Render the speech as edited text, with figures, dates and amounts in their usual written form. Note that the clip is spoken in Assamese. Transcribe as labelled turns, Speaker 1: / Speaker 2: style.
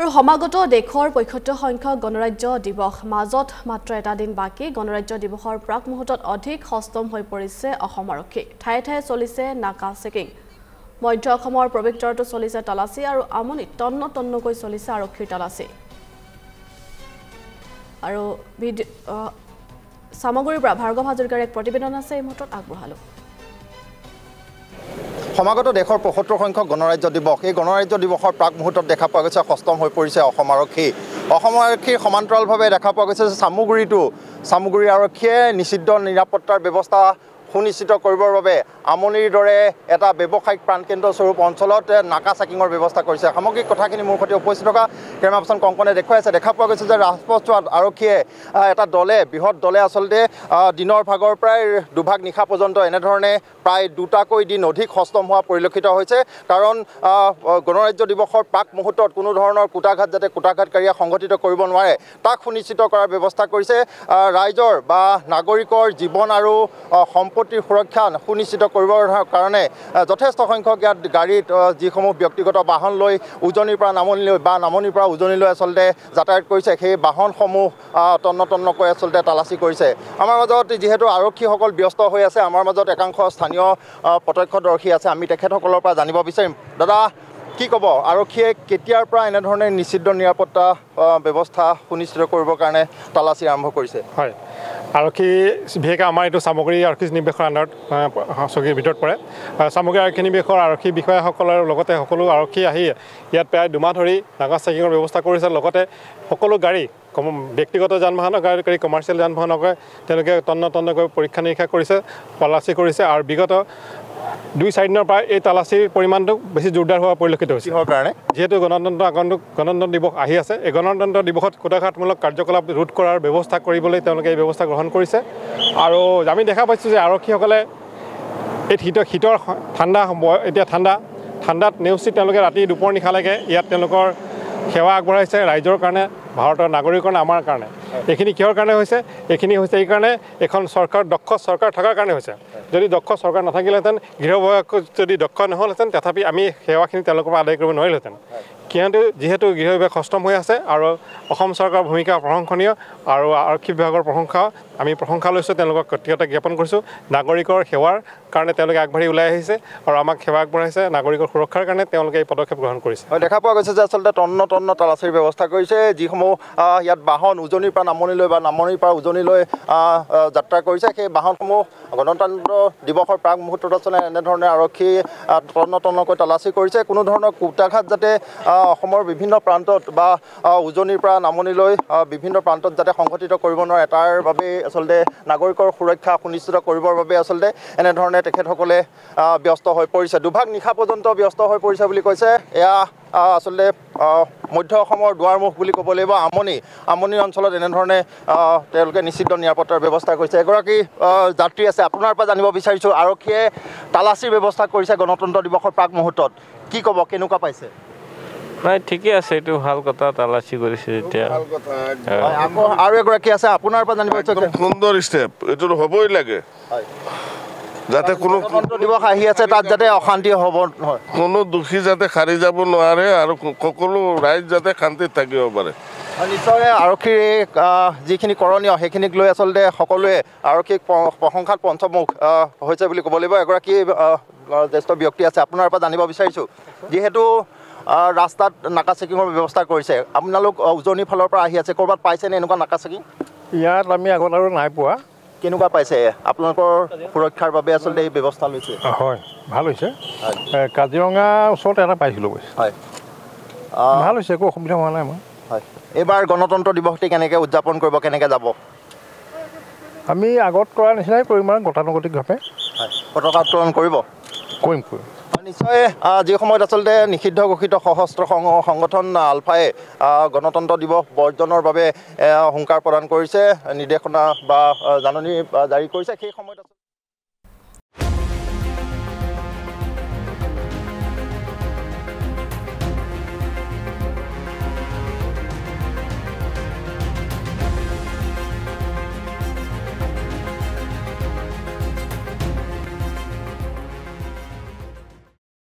Speaker 1: সমাগত দেশৰ ৭৫ সংখ্যক গণৰাজ্য দিৱস মাজত মাত্ৰ এটা দিন বাকি গণৰাজ্য দিৱসৰ প্ৰাক মুহূৰ্তত অধিক সষ্টম হৈ পৰিছে অসম আৰক্ষী ঠায়ে ঠায়ে চলিছে নাকা চেকিং মধ্য অসমৰ প্ৰৱেশদ্বাৰতো চলিছে তালাচী আৰু আমনি তন্নকৈ চলিছে আৰক্ষীৰ তালাচী আৰু সামগ্ৰীৰ পৰা ভাৰ্গৱ হাজৰিকাৰ এক প্ৰতিবেদন আছে এই মুহূৰ্তত আগবঢ়ালো
Speaker 2: সমাগত দেশৰ ৭৫ সংখ্যক গণৰাজ্য দিৱস এই গণৰাজ্য দিৱসৰ প্ৰাক মুহূৰ্তত দেখা পোৱা গৈছে সষ্টম হৈ পৰিছে অসম আৰক্ষীৰ সমান্তৰালভাৱে দেখা পোৱা গৈছে যে সামগ্ৰী আৰক্ষীয়ে নিষিদ্ধ নিৰাপত্তাৰ ব্যৱস্থা সুনিশ্চিত কৰিবৰ বাবে আমনিৰ দৰে এটা ব্যৱসায়িক প্ৰাণকেন্দ্ৰ স্বৰূপ অঞ্চলত নাকা চেকিঙৰ ব্যৱস্থা কৰিছে সামগ্ৰিক কথাখিনি মোৰ সৈতে উপস্থিত থকা কেমেৰা পাৰ্চন কংকনে দেখুৱাই আছে দেখা পোৱা গৈছে যে ৰাজপথছোৱাত আৰক্ষীয়ে এটা বৃহৎ দলে আচলতে দিনৰ ভাগৰ প্ৰায় দুভাগ নিশা পৰ্যন্ত এনেধৰণে প্ৰায় দুটাকৈ দিন অধিক সষ্টম হোৱা পৰিলক্ষিত হৈছে কাৰণ গণৰাজ্য দিৱসৰ প্ৰাক মুহূৰ্তত কোনো ধৰণৰ কুটাঘাত যাতে কুটাঘাতকাৰীয়ে সংঘটিত কৰিব নোৱাৰে তাক সুনিশ্চিত কৰাৰ ব্যৱস্থা কৰিছে ৰাইজৰ বা নাগৰিকৰ জীৱন আৰু সম্পত্তিৰ সুৰক্ষা সুনিশ্চিত কৰিবৰ কাৰণে যথেষ্ট সংখ্যক ইয়াত গাড়ীত যিসমূহ ব্যক্তিগত বাহন লৈ উজনিৰ পৰা নামনিলৈ বা নামনিৰ পৰা উজনিলৈ আচলতে যাতায়াত কৰিছে সেই বাহনসমূহ তন্নকৈ আচলতে তালাচী কৰিছে আমাৰ মাজত যিহেতু আৰক্ষীসকল ব্যস্ত হৈ আছে আমাৰ মাজত একাংশ স্থানীয় প্ৰত্যক্ষদৰ্শী আছে আমি তেখেতসকলৰ পৰা জানিব বিচাৰিম দাদা কি ক'ব আৰক্ষীয়ে কেতিয়াৰ পৰা এনেধৰণে নিষিদ্ধ নিৰাপত্তা ব্যৱস্থা সুনিশ্চিত কৰিবৰ কাৰণে তালাচী আৰম্ভ কৰিছে
Speaker 3: হয় আৰক্ষী বিশেষকৈ আমাৰ এইটো সামগ্ৰী আৰক্ষী নিৱেশৰ আণ্ডাৰত চকীৰ ভিতৰত পৰে সামগ্ৰী আৰক্ষী নিৱেশৰ আৰক্ষী বিষয়াসকলৰ লগতে সকলো আৰক্ষী আহি ইয়াত প্ৰায় দুমাহ ধৰি নাকা চেকিঙৰ ব্যৱস্থা কৰিছে লগতে সকলো গাড়ী ব্যক্তিগত যান বাহনৰ গাড়ী কমাৰ্চিয়েল যান বাহনকে তেওঁলোকে তন্নকৈ পৰীক্ষা নিৰীক্ষা কৰিছে তালাচী কৰিছে আৰু বিগত ২-৪ দিনৰ পৰা এই তালাচীৰ পৰিমাণটো বেছি জোৰদাৰ হোৱা পৰিলক্ষিত হৈছে কাৰণে যিহেতু গণতন্ত্ৰ দিৱস আহি আছে এই গণতন্ত্ৰ দিৱসত কুটাঘাতমূলক কাৰ্যকলাপ ৰোধ কৰাৰ ব্যৱস্থা কৰিবলৈ তেওঁলোকে এই ব্যৱস্থা গ্ৰহণ কৰিছে আৰু আমি দেখা পাইছোঁ যে আৰক্ষীসকলে এই শীতৰ এতিয়া ঠাণ্ডাত নেওচি তেওঁলোকে ৰাতি দুপৰ নিশালৈকে ইয়াত তেওঁলোকৰ সেৱা আগবঢ়াইছে ৰাইজৰ কাৰণে ভাৰতৰ নাগৰিকৰ কাৰণে আমাৰ কাৰণে এইখিনি কিহৰ কাৰণে হৈছে এইখিনি হৈছে এইকাৰণে এখন দক্ষ চৰকাৰ থকাৰ কাৰণে হৈছে যদি দক্ষ চৰকাৰ নাথাকিলেহেঁতেন গৃহবিভাগ যদি দক্ষ নহ'লহেঁতেন তথাপি আমি সেৱাখিনি তেওঁলোকৰ পৰা আদায় কৰিব নোৱাৰিলোহেঁতেন যিহেতু গৃহ বিভাগ সষ্টম হৈ আছে আৰু অসম চৰকাৰৰ ভূমিকা প্ৰশংসনীয় আৰু আৰক্ষী বিভাগৰ আমি প্ৰশংসা লৈছোঁ তেওঁলোকক কৃতজ্ঞতা জ্ঞাপন কৰিছোঁ নাগৰিকৰ সেৱাৰ কাৰণে তেওঁলোকে আগবাঢ়ি ওলাই আহিছে আৰু আমাক সেৱা আগবঢ়াইছে নাগৰিকৰ সুৰক্ষাৰ কাৰণে তেওঁলোকে এই পদক্ষেপ গ্ৰহণ কৰিছে
Speaker 2: দেখা পোৱা গৈছে যে আচলতে তন্ন তালাচীৰ ব্যৱস্থা কৰিছে যিসমূহ ইয়াত বাহন উজনিৰ পৰা নামনিলৈ বা নামনিৰ পৰা উজনিলৈ যাত্ৰা কৰিছে সেই বাহনসমূহ গণতন্ত্ৰ দিৱসৰ প্ৰাক মুহূৰ্তত আচলতে এনেধৰণে আৰক্ষী তন্নকৈ তালাচী কৰিছে কোনো ধৰণৰ কুটাঘাত যাতে অসমৰ বিভিন্ন প্ৰান্তত বা উজনিৰ পৰা নামনিলৈ বিভিন্ন প্ৰান্তত যাতে সংঘটিত কৰিব নোৱাৰে তাৰ বাবে আচলতে নাগৰিকৰ সুৰক্ষা সুনিশ্চিত কৰিবৰ বাবে আচলতে এনেধৰণে তেখেতসকলে ব্যস্ত হৈ পৰিছে দুভাগ নিশা পৰ্যন্ত ব্যস্ত হৈ পৰিছে বুলি কৈছে এয়া আচলতে মধ্য অসমৰ দুৱাৰমুখ বুলি ক'ব লাগিব আমনি অঞ্চলত এনেধৰণে তেওঁলোকে নিষিদ্ধ নিৰাপত্তাৰ ব্যৱস্থা কৰিছে এগৰাকী যাত্ৰী আছে আপোনাৰ পৰা জানিব বিচাৰিছোঁ আৰক্ষীয়ে তালাচীৰ ব্যৱস্থা কৰিছে গণতন্ত্ৰ দিৱসৰ প্ৰাক মুহূৰ্তত কি ক'ব কেনেকুৱা পাইছে
Speaker 4: নাই ঠিকে আছে এইটো ভাল কথা তালাচী কৰিছে এতিয়া
Speaker 2: আৰু এগৰাকী আছে আপোনাৰ পৰা জানিব বিচাৰিছোঁ
Speaker 5: সুন্দৰ ষ্টেপ এইটো হ'বই লাগে যাতে কোনো
Speaker 2: গণতন্ত্ৰ দিৱস আহি আছে তাত যাতে অশান্তি হ'ব নহয়
Speaker 5: কোনো দোষী যাতে সাৰি যাব নোৱাৰে আৰু সকলো ৰাইজ যাতে শান্তিত থাকিব পাৰে
Speaker 2: নিশ্চয় আৰক্ষীৰ যিখিনি কৰণীয় সেইখিনিক লৈ আচলতে সকলোৱে আৰক্ষীক প্ৰশংসাত পঞ্চমুখ হৈছে বুলি ক'ব লাগিব এগৰাকী জ্যেষ্ঠ ব্যক্তি আছে আপোনাৰ পৰা জানিব বিচাৰিছোঁ যিহেতু ৰাস্তাত নাকা চেকিঙৰ ব্যৱস্থা কৰিছে আপোনালোক উজনিৰ ফালৰ পৰা আহি আছে ক'ৰবাত পাইছেনে এনেকুৱা নাকা চেকিং
Speaker 3: ইয়াত আমি আগত আৰু নাই পোৱা
Speaker 2: কেনেকুৱা পাইছে আপোনালোকৰ সুৰক্ষাৰ বাবে আচলতে এই ব্যৱস্থা লৈছে
Speaker 3: হয় ভাল হৈছে কাজিৰঙা ওচৰত এটা পাইছিলোঁ
Speaker 2: হয়
Speaker 3: ভাল হৈছে একো অসুবিধা হোৱা নাই আমাৰ
Speaker 2: হয় এইবাৰ গণতন্ত্ৰ দিৱসটি কেনেকৈ উদযাপন কৰিব কেনেকৈ যাব
Speaker 3: আমি আগত কৰা নিচিনাই কৰিম আৰু গতানুগতিকভাৱে
Speaker 2: পতাকা উত্তোলন কৰিম নিশ্চয় যি সময়ত আচলতে নিষিদ্ধ ঘোষিত সশস্ত্ৰ সংগঠন আলফাই গণতন্ত্ৰ দিৱস বৰ্জনৰ বাবে হুংকাৰ প্ৰদান কৰিছে নিৰ্দেশনা বা জাননী জাৰি কৰিছে সেই সময়ত